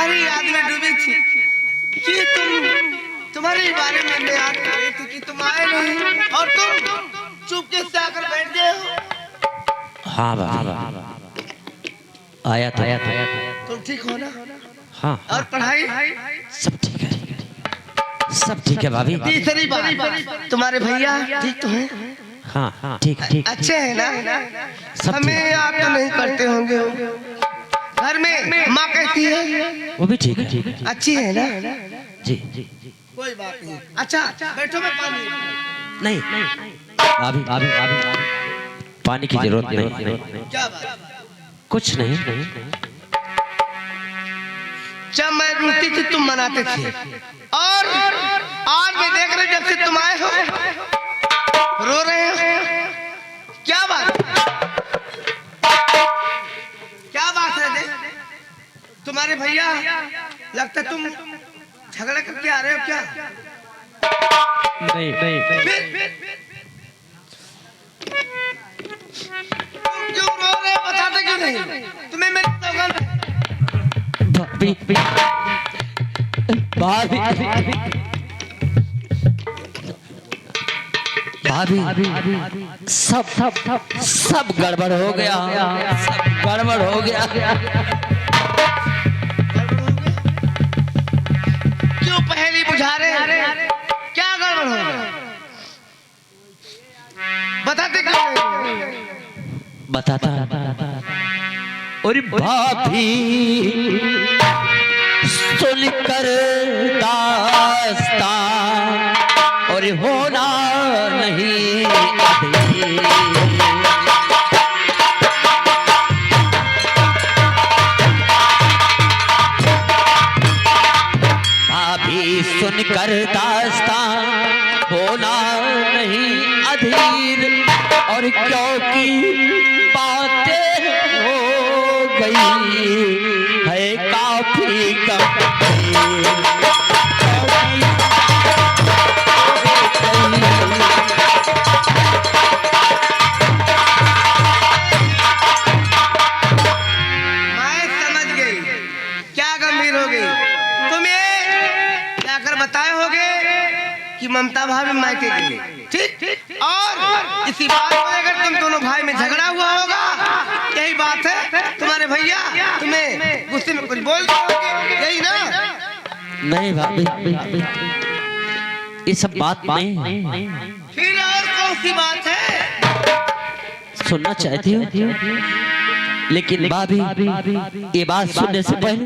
तुम्हारी याद में डूबी थी कि तुम्हारे बारे में मैं याद कर रही थी कि तुम आए नहीं और तुम चुपके से आकर बैठ गए हो। हाँ बाबा आया था। तुम ठीक हो ना? हाँ और पढ़ाई सब ठीक है, सब ठीक है भाभी। तीसरी बात, तुम्हारे भैया ठीक तो हैं? हाँ ठीक ठीक अच्छे हैं ना? हमें याद तो नहीं करते होंगे। घर में माँ कैसी है? वो भी ठीक है, अच्छी है ना? जी कोई बात नहीं। अच्छा बैठो, मैं पानी नहीं भाभी पानी की जरूरत नहीं। क्या बात? कुछ नहीं। जब मैं रूठी थी तुम मनाते थे और आज मैं देख रहा हूं जब से तुम आए हो रो रहे हो। क्या बात है? तुम्हारे भैया लगता तुम झगड़ा करके आ रहे हो क्या? नहीं तुम क्यों रो रहे हो? बताते क्यों नहीं? तुम्हें मेरी सौगंध भाभी सब गड़बड़ हो गया, सब गड़बड़ हो गया। क्यों पहेली बुझा रहे हैं? क्या गड़बड़ हो गया? बताते क्यों नहीं? बताता। और भाभी सुनकर दास्तां और होना नहीं अभी। भाभी सुनकर दास्तां होना नहीं अधीर। और क्योंकि बातें हो गई है काफी गंभीर। मैं समझ गई क्या गंभीर हो गई। तुम ये जाकर बताए होगे कि ममता भाभी मायके गई, ठीक? और इसी बात को अगर तुम दोनों भाई में झगड़ा हुआ होगा, यही बात है। तुम्हारे भैया तुम्हें गुस्से में कुछ बोल दिए होंगे, यही ना? नहीं भाभी ये सब बात नहीं। फिर और कौन सी बात है? सुनना चाहती हो लेकिन भाभी ये बात सुनने से पहले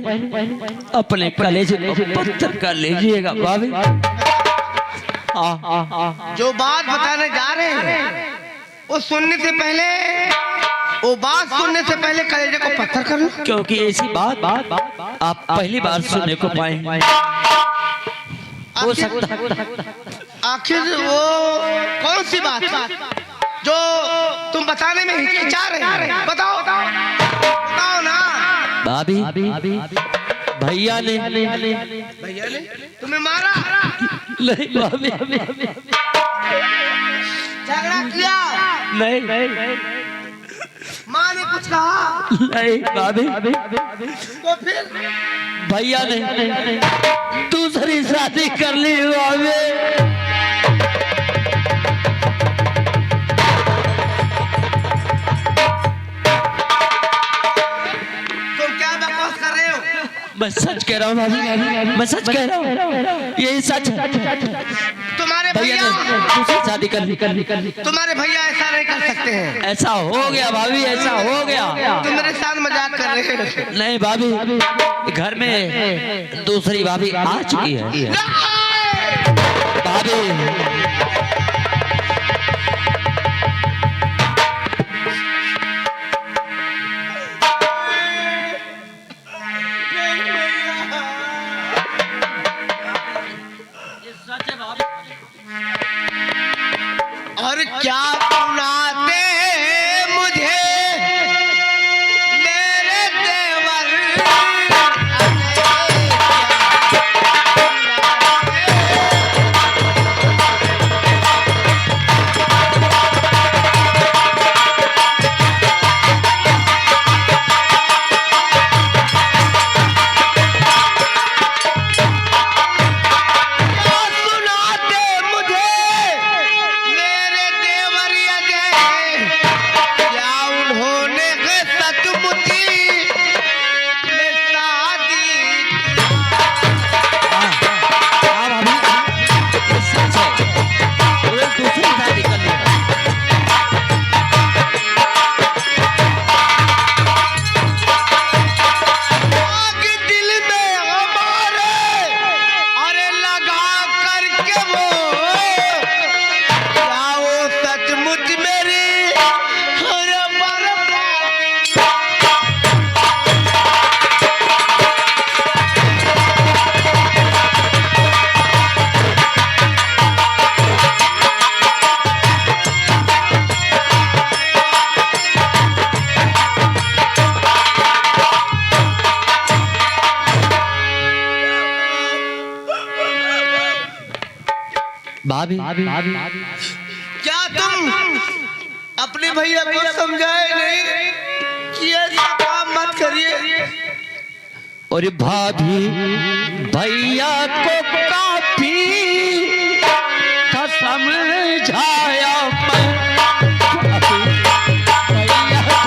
अपने कलेजे को पत्थर कर लीजिएगा भाभी। जो बात बताने जा रहे हैं वो सुनने से पहले, वो बात सुनने से पहले कलेजे को पत्थर कर लो। क्योंकि ऐसी बात आप पहली बार सुनने को पाएंगे। हो सकता आखिर वो कौन सी बात जो तुम बताने में हिचकिचा रहे हैं? बताओ ना। भाभी भैया ने तुम्हें मारा? नहीं भाभी झगड़ा किया? नहीं माँ ने कुछ कहा? नहीं भाभी तो फिर भैया ने दूसरी शादी कर ली भाभी। मैं सच कह रहा हूँ भाभी, मैं सच कह रहा हूँ, यही सच है। तुम्हारे भैया ने दूसरी शादी कर ली। तुम्हारे भैया ऐसा नहीं कर सकते हैं। ऐसा हो गया भाभी, ऐसा हो गया। तुम मेरे साथ मजाक कर रहे हो? नहीं भाभी घर में दूसरी भाभी आ चुकी है भाभी। और क्या सुनाते मुझे मेरे देवर, भाभी क्या तुम अपने भैया को समझाए नहीं कि ऐसा काम मत करिए? और भाभी भैया को काफी था समझाया मैं, भैया को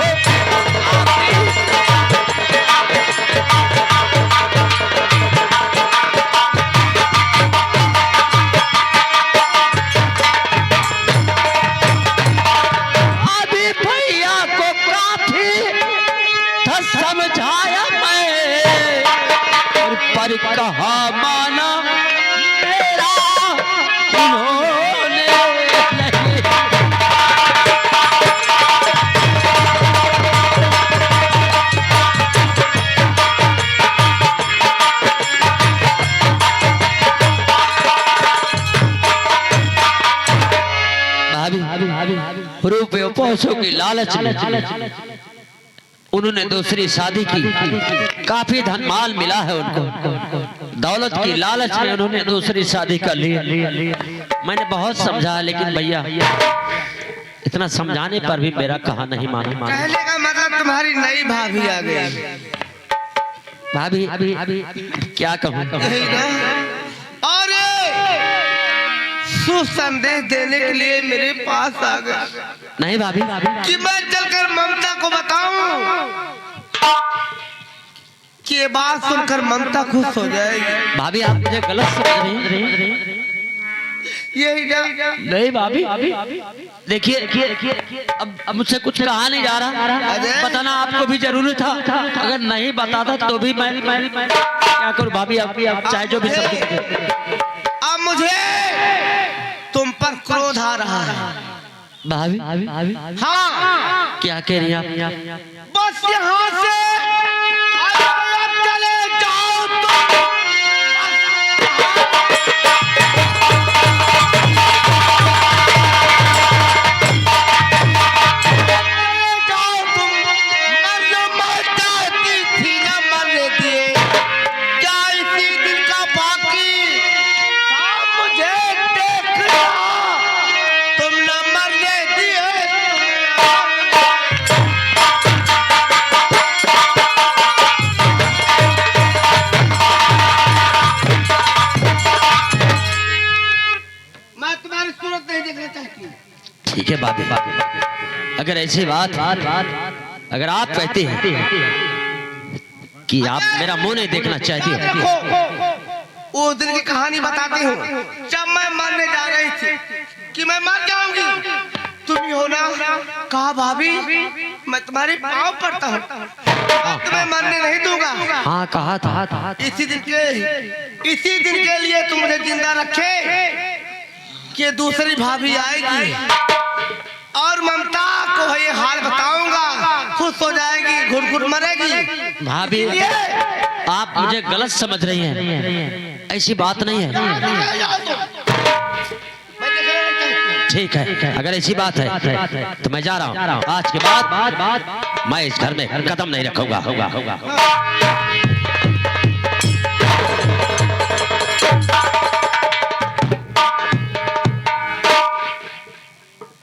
अभी भैया को काफी था समझाया मैं, पर कहा माना मेरा इन्होंने नहीं। भाभी रूप पैसों की लालच में उन्होंने दूसरी शादी की, काफी धन माल मिला है उनको, दौलत की लालच में उन्होंने दूसरी शादी कर ली। मैंने बहुत समझाया लेकिन भैया इतना समझाने पर भी मेरा कहा नहीं माना। कहने का मतलब तुम्हारी नई भाभी आ गई। भाभी क्या कहूँ, और सुसंदेश देने के लिए मेरे पास आ गया। नहीं भाभी कि मैं चलकर ममता को बताऊं कि ये बात सुनकर ममता खुश हो जाएगी। भाभी आप मुझे गलत समझ रही हैं। यही नहीं भाभी देखिए अब मुझसे कुछ कहा नहीं जा रहा, बताना आपको भी जरूरी था, अगर नहीं बताता तो भी मैं क्या करूं भाभी, आप चाहे जो भी सब। अब मुझे तुम पर क्रोध आ रहा है भाभी। हाँ क्या कह रही हैं आप? बस यहाँ से चले जाओ तुम मर जाती थी ना मरने दिए, क्या इसी दिन का बाकी मुझे देखना, तुम न मरने दिए। मैं तुम्हारी सूरत नहीं देखना चाहती। ठीक है भाभी, अगर ऐसी बात अगर आप कहते हैं कि आप मेरा मुंह नहीं देखना चाहती हो, उस दिन की कहानी बताती हूँ जब मैं मरने जा रही थी कि मैं मर जाऊंगी, तुम ही हो ना कहा भाभी मैं तुम्हारे पाँव पड़ता हूँ, तुम्हें मरने नहीं दूंगा। हाँ कहा था। इसी दिन के लिए तुम मुझे जिंदा रखे कि दूसरी भाभी आएगी और ममता को ये हाल बताऊंगा, खुश हो जाएगी, घुट घुट मरेगी। भाभी आप मुझे गलत समझ रही हैं, ऐसी बात नहीं है। ठीक है, अगर ऐसी बात है तो मैं जा रहा हूँ, आज के बाद मैं इस घर में कदम नहीं रखूंगा।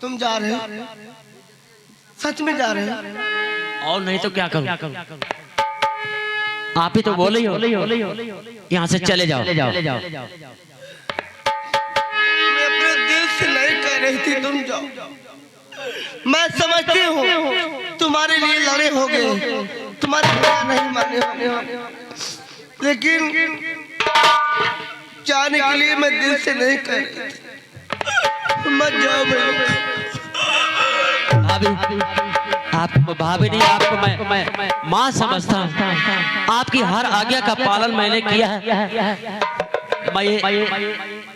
तुम जा रहे हो? सच में जा रहे हो? और नहीं तो क्या करूं? आप ही तो बोले ही हो यहाँ से चले जाओ। मैं अपने दिल से नहीं कह रही थी तुम जाओ, मैं समझती हूँ तुम्हारे लिए लड़े होगे, तुम्हारे बुरा नहीं माने होगे, लेकिन जाने के लिए मैं दिल से नहीं कह रही थी। मत जाओ आप भाभी नहीं, आपको मैं माँ समझता हूँ, आपकी हर आज्ञा का पालन मैंने किया है। मैं ये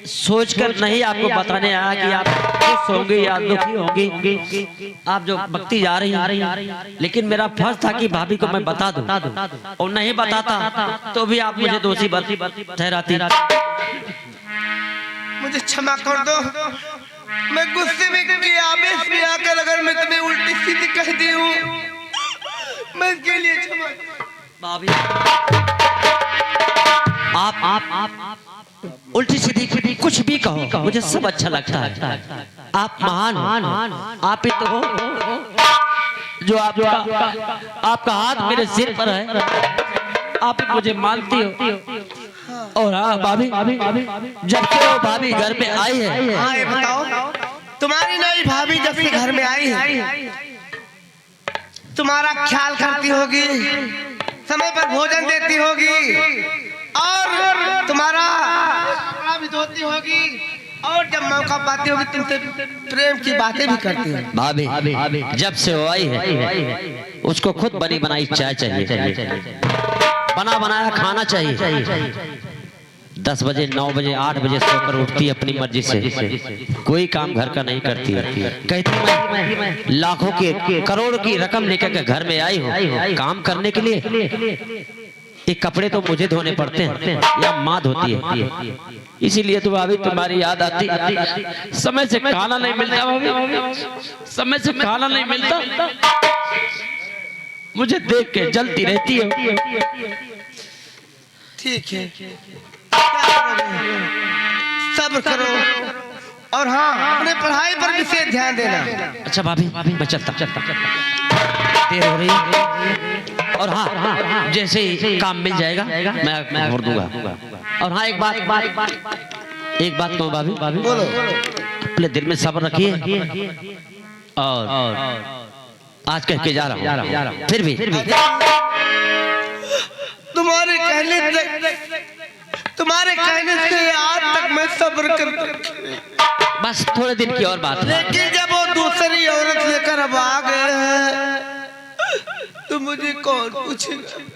सोचकर नहीं आपको बताने आया कि आप खुश होंगे या दुखी होंगी, आप जो भक्ति जा रही हैं, लेकिन मेरा फर्ज था कि भाभी को मैं बता दूं, और नहीं बताता तो भी आप मुझे दोषी ठहराती। मुझे क्षमा कर दो, मैं गुस्से में के आवेश में आकर अगर मैं तुम्हें उल्टी सीधी कह दी हूँ, मैं इसके लिए क्षमा। भाभी आप उल्टी सीधी कुछ भी कहो, मुझे सब अच्छा लगता है। आप महान हो, आप ही तो हो जो आपका हाथ मेरे सिर पर है, आप ही मुझे मानती हो। और हाँ भाभी, जब से वो भाभी घर में आई है, हाँ ये बताओ, तुम्हारी नई भाभी जब से घर में आई है, तुम्हारा ख्याल करती होगी, समय पर भोजन देती होगी, और तुम्हारा कपड़ा भी धोती होगी, और जब मौका पाती होगी तुमसे प्रेम की बातें भी करती होगी। भाभी जब से वो आई है, उसको खुद बनी बनाई चाय चाहिए, बना बनाया खाना चाहिए। 10 बजे 9 बजे 8 बजे सोकर उठती अपनी मर्जी से, कोई काम घर का नहीं करती। कहती मैं लाखों की करोड़ की रकम लेकर के घर में आई हूँ काम करने के लिए, ये कपड़े तो मुझे धोने पड़ते हैं या माँ धोती है। इसीलिए तो भाभी तुम्हारी याद आती, समय से खाना नहीं मिलता भाभी, समय से खाना नहीं मिलता, मुझे देख के जलती रहती है। ठीक है, क्या करोगे? सब्र करो, और हाँ अपने पढ़ाई पर विशेष ध्यान देना। अच्छा भाभी मैं चलता देर हो रही है। और हाँ जैसे ही काम मिल जाएगा मैं भर दूंगा। और हाँ एक बात तो भाभी बोलो। अपने दिल में सब्र रखिए, और आज कह के जा रहा हूँ, फिर भी तुम्हारे कहने से आज तक मैं सब्र कर, बस थोड़े दिन की और बात है। लेकिन जब वो दूसरी औरत लेकर अब आ गए हैं तो मुझे कौन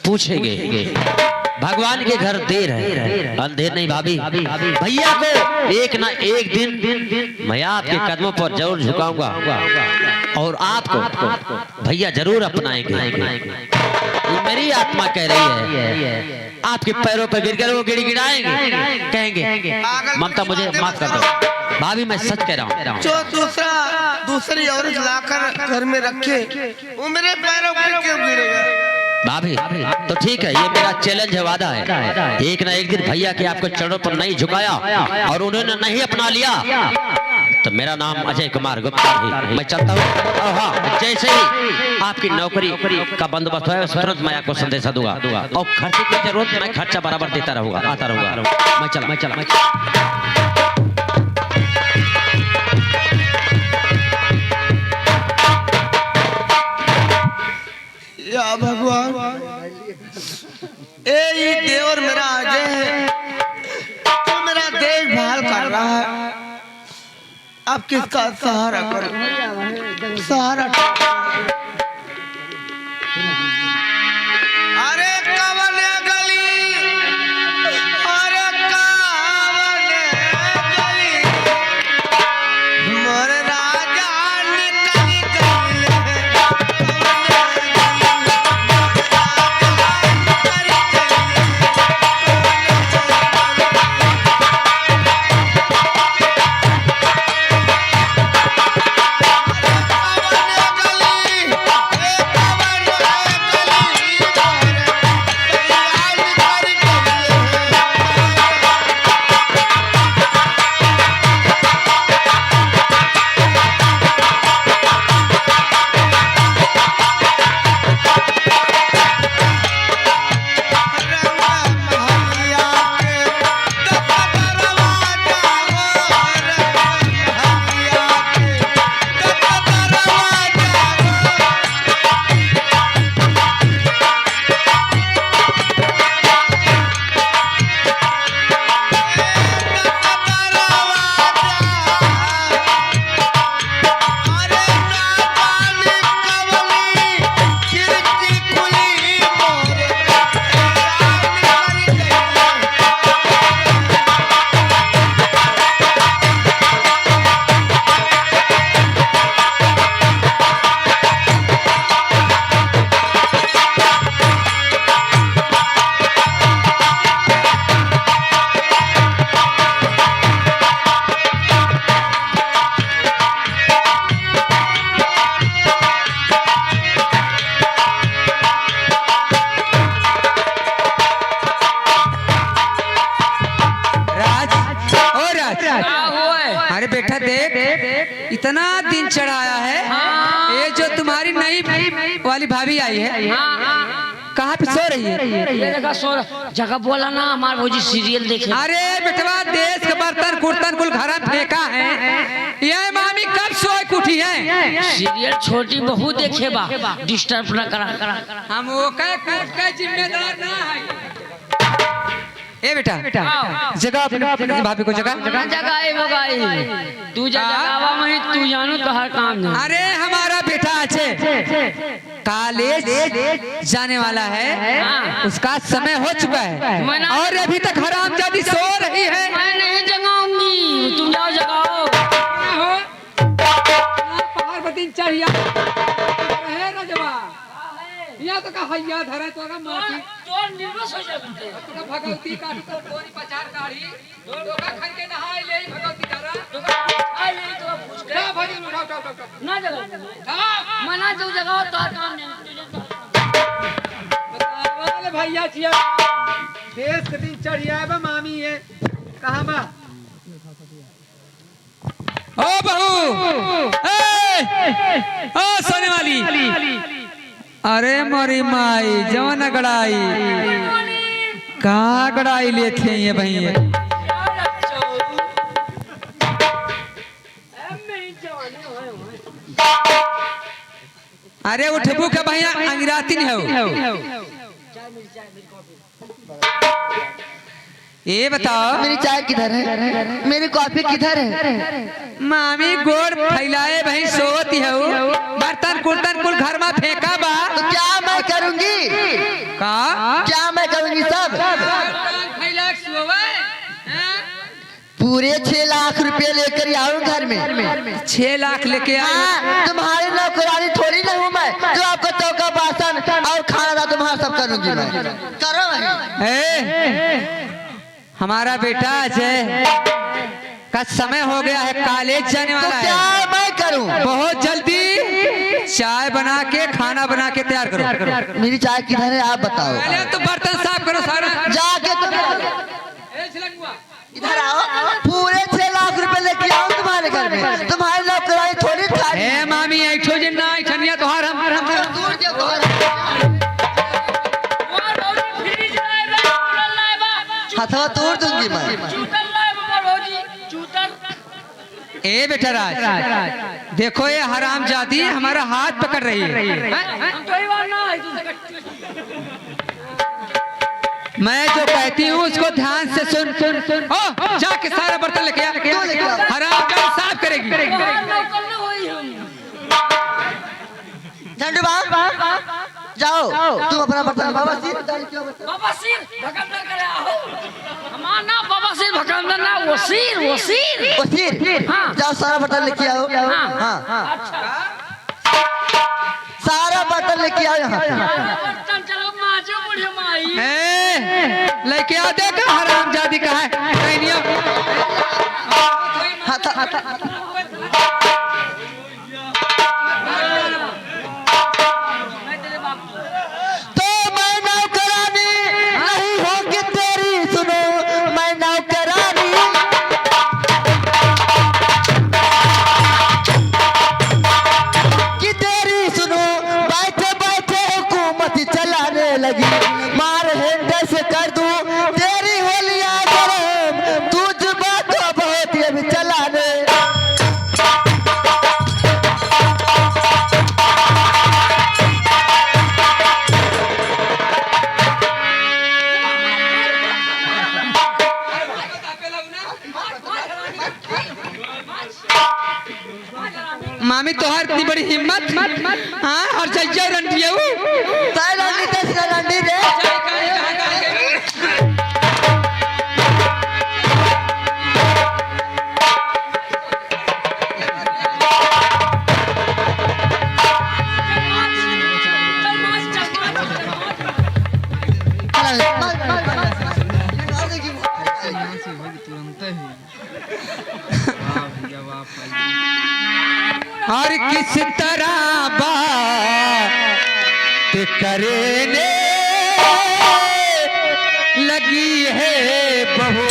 पूछेंगे? भगवान के घर देर है, अंधेर नहीं भाभी। भैया को एक ना एक दिन मैं आपके कदमों पर जरूर झुकाऊंगा, और आपको भैया जरूर अपनाएंगे। मेरी आत्मा कह रही है, आपके पैरों पर गिरकर वो गिड़गिड़ाएंगे, कहेंगे ममता मुझे माफ कर दो। भाभी मैं सच कह रहा हूँ, जो दूसरी औरत लाकर घर में रखे वो मेरे पैरों पर क्यों गिरेगा? भाभी तो ठीक है, ये मेरा चैलेंज है, वादा है, एक ना एक दिन भैया के आपको चरणों पर नहीं झुकाया और उन्होंने नहीं अपना लिया तो मेरा नाम अजय कुमार गुप्ता है। मैं चलता हूँ, और हाँ जैसे ही आपकी नौकरी का बंदोबस्त है तुरंत मैं आपको संदेशा दूंगा, और खर्चे की जरूरत मैं खर्चा बराबर देता रहूंगा, आता रहूंगा। मैं चला या भगवान, ये देवर मेरा अजय है, तो मेरा देखभाल कर रहा है, अब किसका सहारा करूं? सहारा अरे कवन गली, अरे कवन गली, मोर राजा निकल गइले, कवन गली बेटा देख, इतना दिन चढ़ाया है। ये जो तुम्हारी नई वाली भाभी आई है, कहाँ पे सो रही है? ये जगह बोला ना, हमारे भौजी सीरियल देखे। अरे बेटवा, देश के बर्तन कुर्तन कुल घर फेंका है। ये मामी कब सोए कुठी है? सीरियल छोटी बहू देखे बा, डिस्टर्ब ना करा। हम वो के जिम्मेदार ना है। ए बेटा, जगह अपनी भाभी को जगह तू जगह मैं तू जानू तो हर काम नहीं। अरे हमारा बेटा अच्छे कॉलेज जाने वाला है, उसका समय हो चुका है और अभी तक हरामजादी सो रही है। मैं नहीं जगाऊंगी, तुम जाओ जगाओ। चाहिए ना जवाब यहाँ तो का हैया धरे तो का माटी तो निर्वस हो जाते तो का भगवती काटी तो कोनी पचार काढ़ी तो का खन के नहाय ले भगवती धरा तो का आई ले तो पूछ के ना भजन उठाओ ना जगाओ मना जो जगाओ तो काम नहीं। बतावल भैया छिया देश के दिन चढ़िया बा मामी है कहां बा? ओ बहू, ओ सोने वाली, अरे मोरी माई जवन गड़ाई कहाँ गड़ाई लेते ये भैया? अरे उठबू का भैया अंगिराती नहीं हो। ये बताओ मेरी चाय किधर है? मेरी कॉफी किधर है? मामी गोड़ फैलाए भाई सोती है, बर्तन कुर्तन कुल घर में फेंका बा। तो क्या मैं करूंगी? क्या मैं करूंगी? सब पूरे 6 लाख रुपए लेकर आऊँ घर में। 6 लाख लेके आए? तुम्हारी नौकरानी थोड़ी ना हूँ मैं जो आपको चौका बासन और खाना तुम्हारा सब करूंगी मैं। करो भाई। हमारा बेटा अजय का समय हो गया है, कॉलेज जाने वाला है। क्या मैं करूं? बहुत जल्दी चाय बना के खाना बना के तैयार करो। मेरी चाय किधर है आप बताओ? पहले तो बर्तन साफ करो सारा जाके। इधर आओ, पूरे 6 लाख रुपए लेके आओ तुम्हारे घर में। तुम्हारी नौकरानी थोड़ी खाली है। मामी ऐठो जिन्ना ऐठनिया तोहार हथवा तोड़ दूंगी मैं। ए बेटा राज, देखो ये हरामजादी हमारा हाथ पकड़ रही है। मैं जो कहती हूँ उसको ध्यान से सुन। ओ जाके सारा बर्तन लेके आ, हरामजादी साफ करेगी। झंडू बाबा जाओ तुम अपना बर्तन। बाबा सिर भगंदर करे आओ। हमारा ना बाबा सिर भगंदर ना वसीर। हाँ। जाओ सारा बर्तन लेके आओ। हाँ। अच्छा सारा बर्तन लेके आओ यहाँ पे। बर्तन चलो माजो बुढ़िया माई लेके आ, देखा हरामजादी का है। तो मैं नौकरानी नहीं होगी तेरी, सुनो मैं नौकरानी कि तेरी सुनो। बैठे बैठे हुकूमत चलाने लगी, मार हेंडे से कर दूं तेरी होलिया गरम। तुझ बात बहुत ये भी चलाने। मामी तोहार इतनी बड़ी हिम्मत, हाँ? और जज्जा रंडी है रे। और किस तरह बात करने लगी है बहू।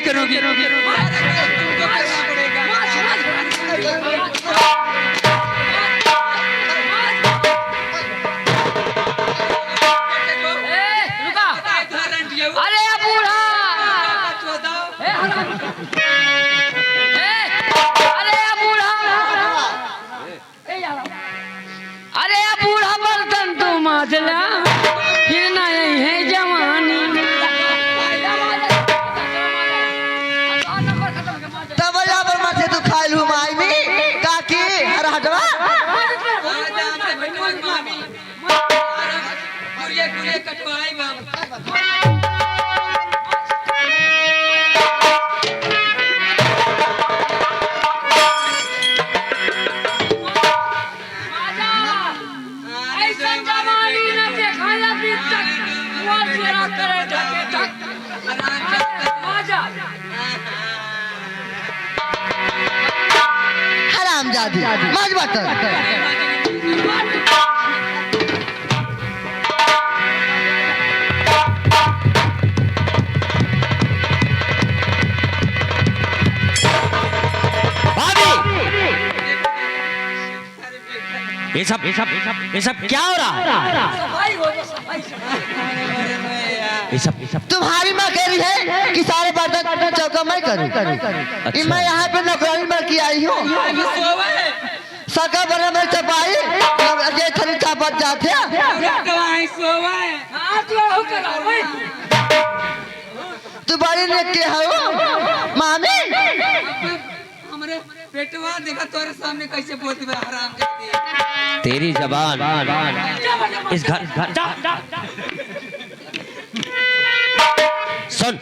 नहीं करूंगी। अरे बूढ़ा अरे बूढ़ा बर्तन तू माजला फिर ना यही है जवानी। तब पर माथे तू खाइल हूँ माई में काकी हर हटवा ऐसा जवानी न देखा अभी तक वो तेरा करे ढके ढक आजा हरामजादी माज बटन ये सब क्या हो रहा है? ये सब तुम्हारी माँ कह रही है कि सारे बर्तन चौका मैं करूँ। अच्छा। मैं यहाँ पे नौकरी में की आई हूँ। सका बना में चपाई ये थरी चापट जाते तू बड़ी ने के हो मामी हमारे बेटवा देखा तोरे सामने कैसे बोलती है हराम जाती। तेरी जबान इस घर सुन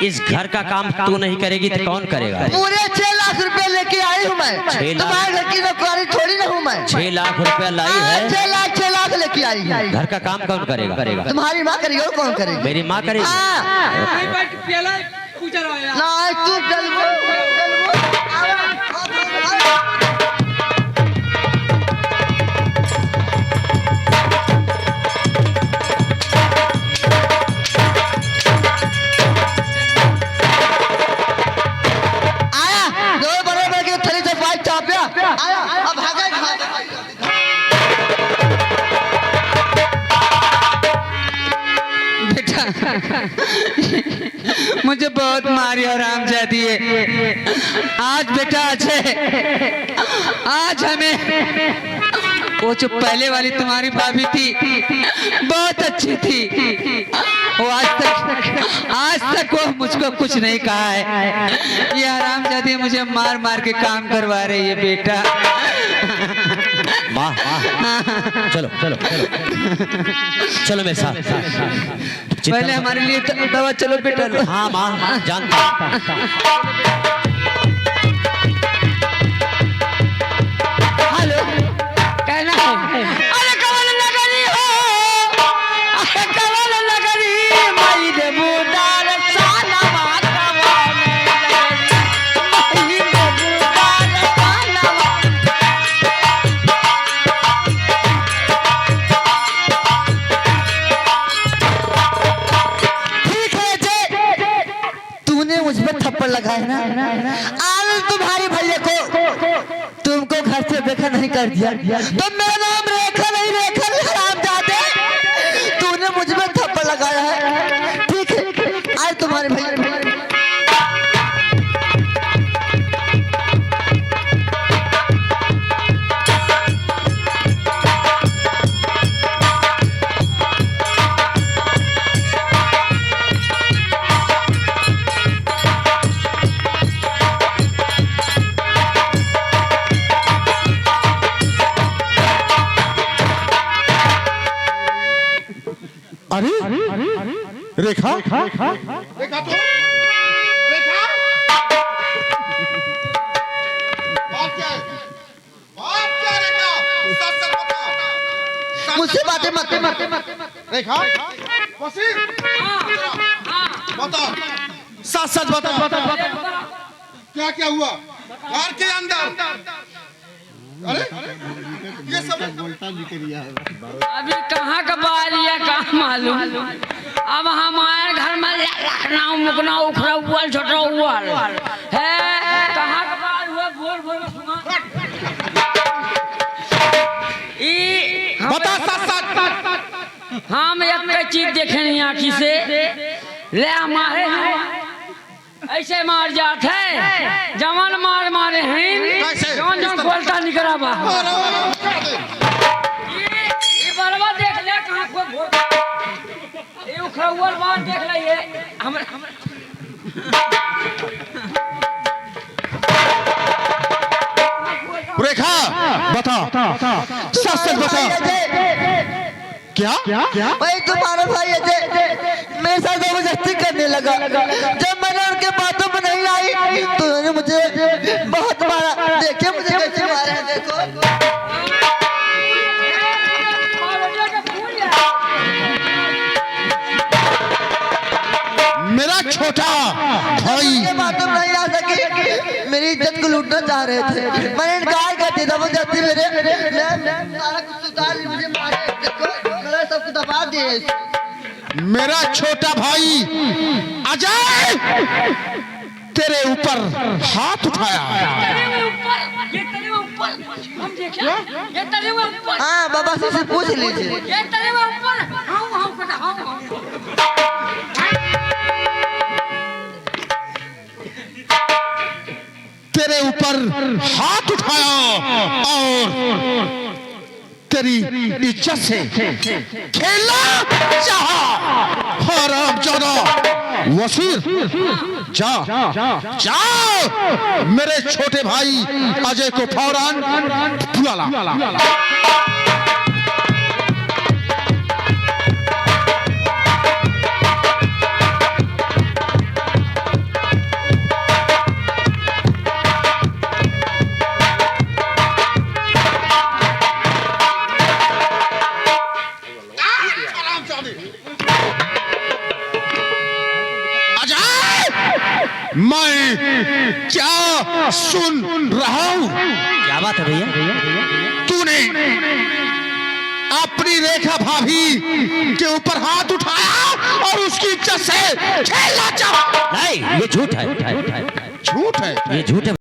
इस घर का काम तू नहीं करेगी तो कौन करेगा? पूरे 6 लाख रुपए लेके आई हूँ मैं। 6 लाख? तुम्हारे घर की नौकरी थोड़ी ना हूँ मैं। 6 लाख रुपया लाई है। 6 लाख लेके आई है। घर का काम कौन करेगा? तुम्हारी माँ करेगी और कौन करेगी? मेरी माँ करेगी। हाँ। ना तू मुझे बहुत मारी और आराम जाती है। आज बेटा अच्छे आज हमें वो जो पहले वाली तुम्हारी भाभी थी बहुत अच्छी थी। वो आज तक वो मुझको कुछ नहीं कहा है। ये आराम जाती मुझे मार मार के काम करवा रही है बेटा। माँ चलो मेरे साथ। पहले हमारे लिए दवा चलो बेटा। हाँ माँ जानता हेलो कहना है। अरे कवल नगरी हो अरे कवल नगरी मई दे बुदार सालवा कवल नगरी मई दे बुदार सालवा। ठीक है जे तूने मुझ पर थप्पड़ लगाया ना आज तुम्हारे भैया को तुमको घर से बेखर नहीं कर दिया तो मेरा नाम रेखा नहीं हरामजादे। तूने मुझ पर थप्पड़ लगाया है। ठीक है आज तुम्हारे भैया रेखा मुझसे बातें मत रेखा बता सच बता क्या क्या हुआ घर के अंदर? अरे ये सब अभी कहाँ का बारिया कहाँ मालूम। अब हमारे घर में टकना मुकना उखड़ा उवाल छोटा उवाल है कहाँ का बाल हुआ बोल बोल सुना बता सच सच हम एक चीज देखे नहीं आँखी से ले हमारे ऐसे मार जात है जवान मार मारे हैं जवान जवान बोलता निकला बा ये बरवा देख ले कहाँ को ये उखड़ा उवाल बात देख ले ये हम रेखा बता सच सच बता क्या भाई तुम्हारा भाई अजय मेरे साथ जबरदस्ती करने लगा। जब मैंने उनके बातों में नहीं आई तो उन्होंने मुझे बहुत मारा। देखिए मुझे कैसे मारे हैं, देखो। मेरा छोटा भाई ये बातों में नहीं आ सकी, मेरी इज्जत को लूटना चाह रहे थे। मैंने इनकार कर दिया जबरदस्ती मेरे सारा कुछ उतार ली, मुझे मारे। देखो मेरा सब कुछ दबा दिए। मेरा छोटा भाई अजय तेरे ऊपर हाथ उठाया। हाँ बाबा से पूछ लीजिए। तेरे ऊपर हाथ उठाया और तेरी इज्जत से खेलना चाहा। हरामजादा वसीर जा जाओ मेरे छोटे भाई अजय को फौरन बुला ला। मैं क्या सुन रहा हूँ? क्या बात है भैया? तूने अपनी रेखा भाभी के ऊपर हाथ उठाया और उसकी इज्जत से खेलना चाहा। नहीं, ये झूठ है। झूठ है। ये झूठ है।